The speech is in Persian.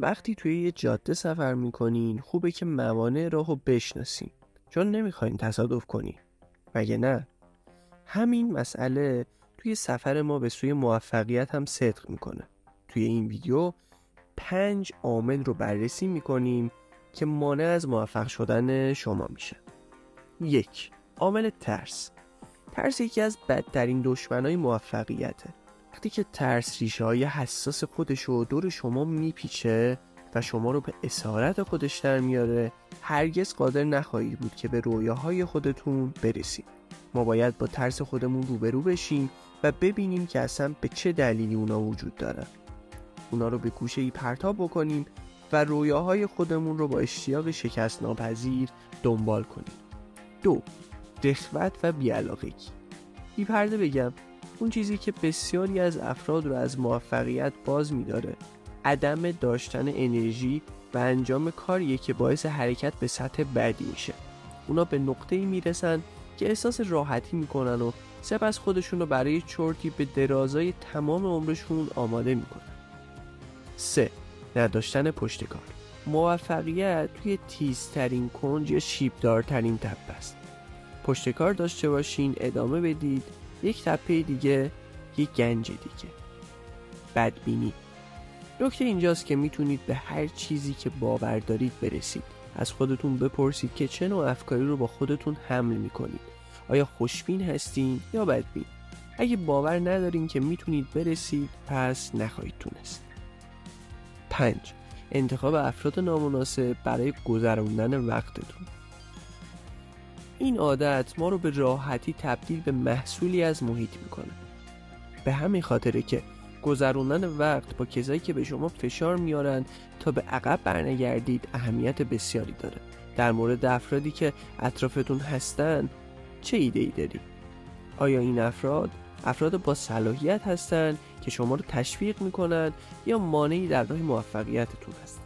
وقتی توی یه جاده سفر میکنین خوبه که موانع راهو بشناسین، چون نمیخواین تصادف کنین. مگه نه؟ همین مسئله توی سفر ما به سوی موفقیت هم صدق میکنه. توی این ویدیو 5 عامل رو بررسی میکنیم که مانع از موفق شدن شما میشه. 1. عامل ترس. ترس یکی از بدترین دشمنای موفقیته. وقتی که ترس ریشه های حساس خودش رو دور شما میپیچه و شما رو به اسارت خودش در میاره، هرگز قادر نخواهید بود که به رویاهای خودتون برسید. ما باید با ترس خودمون روبرو بشیم و ببینیم که اصلا به چه دلیلی اونا وجود دارن. اونا رو به گوشه‌ای پرتاب بکنیم و رویاهای خودمون رو با اشتیاق شکست ناپذیر دنبال کنیم. 2. رغبت و بی‌علاقگی. بی پرده بگم، اون چیزی که بسیاری از افراد رو از موفقیت باز می‌داره عدم داشتن انرژی و انجام کاریه که باعث حرکت به سطح بعدی میشه. اونا به نقطه‌ای میرسن که احساس راحتی میکنن و سپس خودشون رو برای چرتی به درازای تمام عمرشون آماده میکنن. 3. نداشتن پشتکار. موفقیت توی تیزترین کنج یا شیبدارترین تپه است. پشتکار داشته باشین، ادامه بدید، یک تپه دیگه، یک گنج دیگه. بدبینی. نکته اینجاست که میتونید به هر چیزی که باور دارید برسید. از خودتون بپرسید که چه نوع افکاری رو با خودتون حمل میکنید. آیا خوشبین هستین یا بدبین؟ اگه باور ندارین که میتونید برسید، پس نخواهید تونست. 5. انتخاب افراد نامناسب برای گذراندن وقتتون. این عادت ما رو به راحتی تبدیل به محصولی از محیط میکنه. به همین خاطره که گذروندن وقت با کسایی که به شما فشار میارن تا به عقب برنگردید اهمیت بسیاری داره. در مورد افرادی که اطرافتون هستن چه ایده‌ای داری؟ آیا این افراد با صلاحیت هستن که شما رو تشویق میکنن یا مانعی در راه موفقیتتون هستن؟